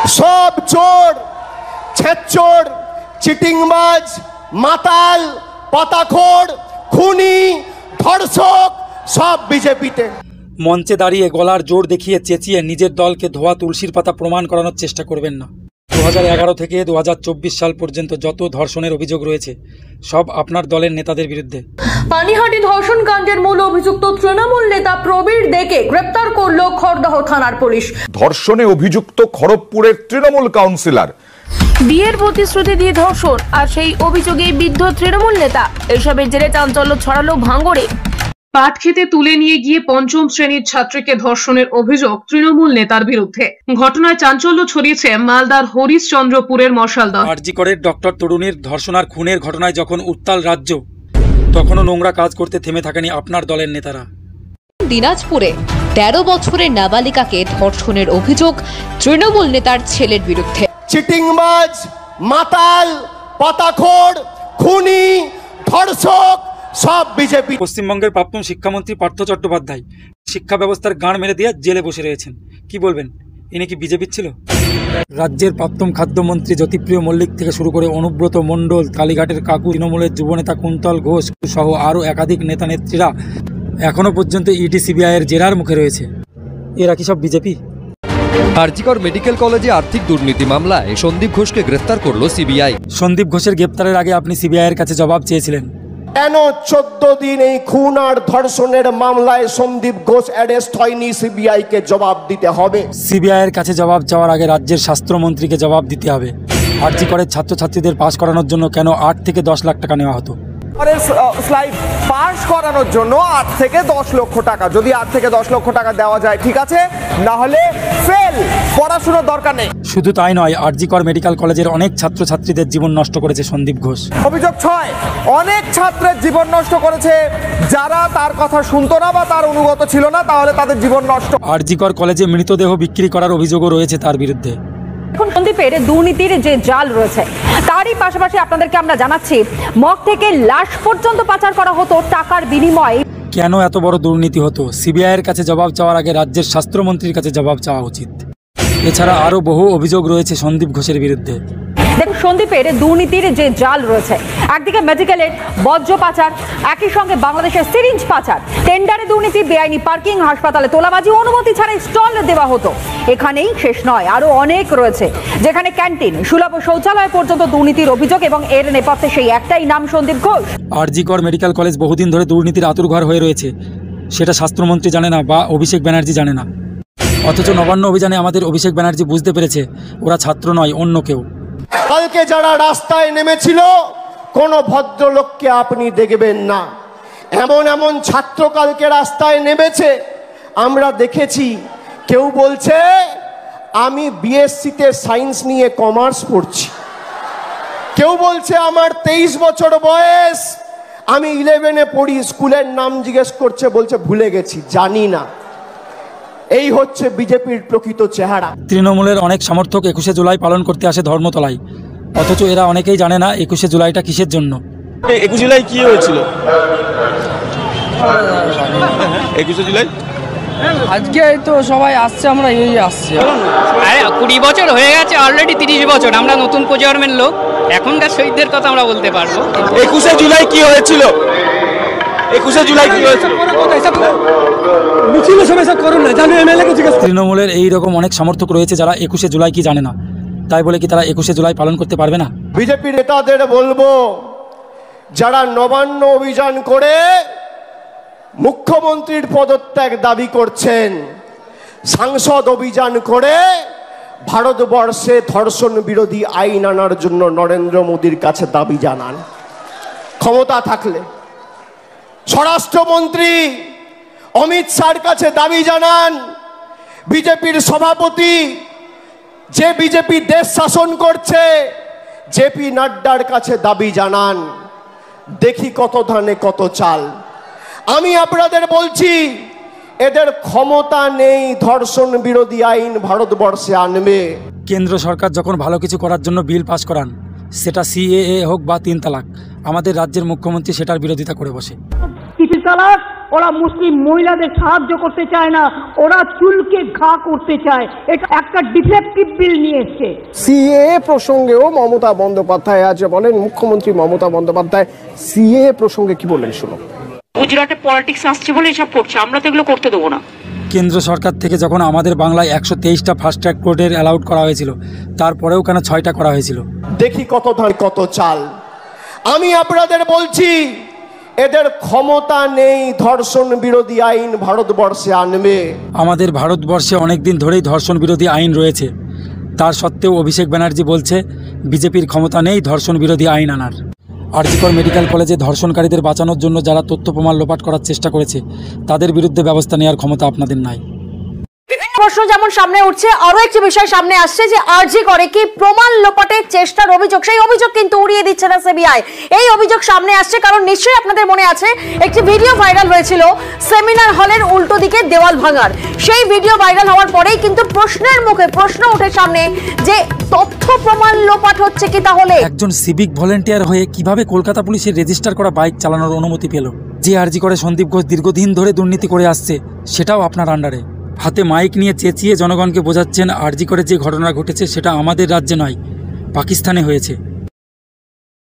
সব চোর, ছেচ্চোর, চিটিংবাজ, মাতাল, পাতাখোর, খুনি, ধর্ষক সব বিজেপিতে। মঞ্চে দাঁড়িয়ে গলার জোর দেখিয়ে চেঁচিয়ে নিজের দলকে ধোয়া তুলসীর পাতা প্রমাণ করানোর চেষ্টা করবেন না। 2011 থেকে 2024 সাল পর্যন্ত যত ধর্ষণের অভিযোগ রয়েছে সব আপনার দলের নেতাদের বিরুদ্ধে। পানিহাটি ধর্ষণ কাণ্ডের মূল অভিযুক্ত তৃণমূল নেতা প্রবীর দেকে গ্রেপ্তার করল খড়দহ থানার পুলিশ। ধর্ষণে অভিযুক্ত খড়গপুরের তৃণমূল কাউন্সিলর। বিয়ের প্রতিশ্রুতি দিয়ে ধর্ষণ আর সেই অভিযোগে বিদ্ধ তৃণমূল নেতা। এসবের জেরে চাঞ্চল্য ছড়ালো ভাঙড়ে। পাট খেতে তুলে নিয়ে গিয়ে পঞ্চম শ্রেণীর ছাত্রীকে ধর্ষণের অভিযোগ তৃণমূল নেতার বিরুদ্ধে। ঘটনায় চাঞ্চল্য ছড়িয়েছে মালদার হরিশ্চন্দ্রপুরের মশালদহ। আরজি করের ডক্টর তরুণীর ধর্ষণ আর খুনের ঘটনায় যখন উত্তাল রাজ্য, তখনও নোংরা কাজ করতে থেমে থাকেনি আপনার দলের নেতারা। দিনাজপুরে 13 বছরের নাবালিকাকে ধর্ষণের অভিযোগ তৃণমূল নেতার ছেলের বিরুদ্ধে। চিটিংবাজ, মাতাল, পাতাখোর, খুনি, ধর্ষক সব বিজেপি। পশ্চিমবঙ্গের প্রাক্তন শিক্ষামন্ত্রী পার্থ চট্টোপাধ্যায় শিক্ষা ব্যবস্থার গাঁড় মেরে দিয়ে জেলে বসে রয়েছেন। কি বলবেন, ইনি কি বিজেপির ছিল? রাজ্যের প্রাক্তন খাদ্যমন্ত্রী জ্যোতিপ্রিয় মল্লিক থেকে শুরু করে অনুব্রত মণ্ডল, কালীঘাটের কাকু, তৃণমূলের যুবনেতা কুন্তল ঘোষ সহ আরও একাধিক নেতা নেত্রীরা এখনও পর্যন্ত ইডি সিবিআইয়ের জেরার মুখে রয়েছে। এরা কি সব বিজেপি? আরজিকর মেডিকেল কলেজে আর্থিক দুর্নীতি মামলায় সন্দীপ ঘোষকে গ্রেফতার করল সিবিআই। সন্দীপ ঘোষের গ্রেপ্তারের আগে আপনি সিবিআইয়ের কাছে জবাব চেয়েছিলেন। কেন 14 দিন এই খুন আর ধর্ষণের মামলায় সন্দীপ ঘোষ অ্যারেস্ট হয়নি? সিবিআই কে জবাব দিতে হবে। সিবিআইয়ের কাছে জবাব চাওয়ার আগে রাজ্যের স্বাস্থ্যমন্ত্রীকে জবাব দিতে হবে। আরজি করের ছাত্রছাত্রীদের পাস করানোর জন্য কেন 8 থেকে 10 লাখ টাকা নেওয়া হতো? স্লাইড পাস করানোর জন্য 8 থেকে 10 লক্ষ টাকা। যদি 8 থেকে 10 লক্ষ টাকা দেওয়া যায় ঠিক আছে, না হলে ফেল, পড়াশোনার দরকার নেই। শুধু তাই নয়, আরজি কর মেডিকেল কলেজের অনেক ছাত্রছাত্রীদের জীবন নষ্ট করেছে সন্দীপ ঘোষ। অভিযোগ 6, অনেক ছাত্রের জীবন নষ্ট করেছে যারা তার কথা শুনতো না বা তার অনুগত ছিল না, তাহলে তাদের জীবন নষ্ট। আরজি কর কলেজে মৃতদেহ বিক্রি করার অভিযোগও রয়েছে তার বিরুদ্ধে। এখন সন্দীপের দুর্নীতির যে জাল রয়েছে তারই পাশাপাশি আপনাদেরকে আমরা জানাচ্ছি মগ থেকে লাশ পর্যন্ত পাচার করা হতো টাকার বিনিময়ে। কেন এত বড় দুর্নীতি হতো? সিবিআইয়ের কাছে জবাব চাওয়ার আগে রাজ্যের স্বাস্থ্যমন্ত্রীর কাছে জবাব চাওয়া উচিত। এছাড়া আরও বহু অভিযোগ রয়েছে সন্দীপ ঘোষের বিরুদ্ধে। দেখুন সন্দীপের দুর্নীতির যে জাল রয়েছে, একদিকে মেডিকেলের বজ্র পাচার, একই সঙ্গে বাংলাদেশের সিরিঞ্জ পাচার, টেন্ডারে দুর্নীতি, বেআইনি পার্কিং, হাসপাতালে তোলাবাজি, অনুমতি ছাড়াই স্টল দেওয়া হতো। এখানেই শেষ নয়, আরো অনেক রয়েছে, যেখানে ক্যান্টিন, সুলভ শৌচালয় পর্যন্ত দুর্নীতির অভিযোগ, এবং এর নেপথ্যে সেই একটাই নাম সন্দীপ ঘোষ। আরজি কর মেডিকেল কলেজ বহুদিন ধরে দুর্নীতির আতুরঘর হয়ে রয়েছে, সেটা স্বাস্থ্যমন্ত্রী জানে না বা অভিষেক ব্যানার্জি জানে না। অথচ নবান্ন অভিযানে আমাদের অভিষেক ব্যানার্জি বুঝতে পেরেছে ওরা ছাত্র নয়, অন্য কেউ। কালকে যারা রাস্তায় নেমেছিল কোনো ভদ্রলোককে আপনি দেখবেন না। এমন এমন ছাত্র কালকে রাস্তায় নেমেছে আমরা দেখেছি। কেউ বলছে আমি বিএসসিতে সায়েন্স নিয়ে কমার্স পড়ছি, কেউ বলছে আমার 23 বছর বয়স, আমি 11-এ পড়ি, স্কুলের নাম জিজ্ঞেস করছে, বলছে ভুলে গেছি, জানি না। এই হচ্ছে বিজেপির প্রকৃত চেহারা। তৃণমূলের অনেক সমর্থক 21শে জুলাই পালন করতে আসে ধর্মতলায়, অথচ এরা অনেকেই জানে না 21শে জুলাইটা কিসের জন্য। 21 জুলাই কি হয়েছিল? 21শে জুলাই আজকে তো সবাই আসছে, আমরা এই আসছি। আরে 20 বছর হয়ে গেছে, অলরেডি 30 বছর। আমরা নতুন প্রজন্মের লোক, এখনকার শহীদদের কথা আমরা বলতে পারবো। 21শে জুলাই কি হয়েছিল? 21শে জুলাই কি হয়েছিল? তৃণমূলের এইরকম অনেক সমর্থক রয়েছে যারা 21শে জুলাই কি জানে না, তাই বলে কি তারা 21শে জুলাই পালন করতে পারবে না? বিজেপি নেতাদের বলবো, যারা নবান্ন অভিযান করে মুখ্যমন্ত্রীর পদত্যাগ দাবি করছেন, সাংসদ অভিযান করে ভারতবর্ষে ধর্ষণ বিরোধী আইন আনার জন্য নরেন্দ্র মোদীর কাছে দাবি জানান। ক্ষমতা থাকলে স্বরাষ্ট্রমন্ত্রী অমিত শাহর কাছে দাবি জানান। বিজেপির সভাপতি, যে বিজেপি দেশ শাসন করছে, জেপি নাড্ডার কাছে দাবি জানান। দেখি কত ধানে কত চাল। আমি আপনাদের বলছি, এদের ক্ষমতা নেই ধর্ষণ বিরোধী আইন ভারতবর্ষে আনবে। কেন্দ্র সরকার যখন ভালো কিছু করার জন্য বিল পাস করান, সেটা সিএএ হোক বা 3 তালাক, আমাদের রাজ্যের মুখ্যমন্ত্রী সেটার বিরোধিতা করে বসে। It is চালাক, ওরা মুসলিম মহিলাদের সাহায্য করতে চায় না, ওরা চুলকে ঘা করতে চায়। এটা একটা ডিফেক্টিভ বিল নিয়ে এসছে। সিএ প্রসঙ্গেও মমতা বন্দ্যোপাধ্যায় আজ বলেন, মুখ্যমন্ত্রী মমতা বন্দ্যোপাধ্যায় সিএ প্রসঙ্গে কি বললেন শুনো। গুজরাটে পলিটিক্স আসছে বলে এসব করছে, আমরা তো এগুলো করতে দেবো না। কেন্দ্র সরকার থেকে যখন আমাদের বাংলায় 123টা ফাস্ট ট্র্যাক কোর্টের অ্যালাউড করা হয়েছিল, তারপরেও কেন 6টা করা হয়েছিল? দেখি কত ধান কত চাল। আমি আপনাদের বলছি, এদের ক্ষমতা নেই ধর্ষণ বিরোধী আইন ভারতবর্ষে আনবে। আমাদের ভারতবর্ষে অনেকদিন ধরেই ধর্ষণ বিরোধী আইন রয়েছে, তার সত্ত্বেও অভিষেক ব্যানার্জি বলছে বিজেপির ক্ষমতা নেই ধর্ষণ বিরোধী আইন আনার। আরজিকর মেডিকেল কলেজে ধর্ষণকারীদের বাঁচানোর জন্য যারা তথ্য প্রমাণ লোপাট করার চেষ্টা করেছে, তাদের বিরুদ্ধে ব্যবস্থা নেওয়ার ক্ষমতা আপনাদের নাই। প্রশ্ন যেমন সামনে উঠছে, আরো একটি বিষয় সামনে আসছে যে আরজি করে কি প্রমাণ লোপাটের চেষ্টার অভিযোগ, সেই অভিযোগ কিন্তু উড়িয়ে দিচ্ছে না সিবিআই। এই অভিযোগ সামনে আসছে কারণ নিশ্চয়ই আপনাদের মনে আছে একটি ভিডিও ভাইরাল হয়েছিল সেমিনার হলের উল্টো দিকে দেওয়াল ভাঙার। সেই ভিডিও ভাইরাল হওয়ার পরেই কিন্তু প্রশ্নের মুখে প্রশ্ন ওঠে সামনে যে তথ্য প্রমাণ লোপাট হচ্ছে কি তাহলে? একজন সিভিক ভলেন্টিয়ার হয়ে কিভাবে কলকাতা পুলিশের রেজিস্টার করা বাইক চালানোর অনুমতি পেল? যে আরজি করে সন্দীপ ঘোষ দীর্ঘদিন ধরে দুর্নীতি করে আসছে, সেটাও আপনার আন্ডারে। হাতে মাইক নিয়ে চেঁচিয়ে জনগণকে বোঝাচ্ছেন আরজি করে যে ঘটনা ঘটেছে সেটা আমাদের রাজ্যে নয়, পাকিস্তানে হয়েছে।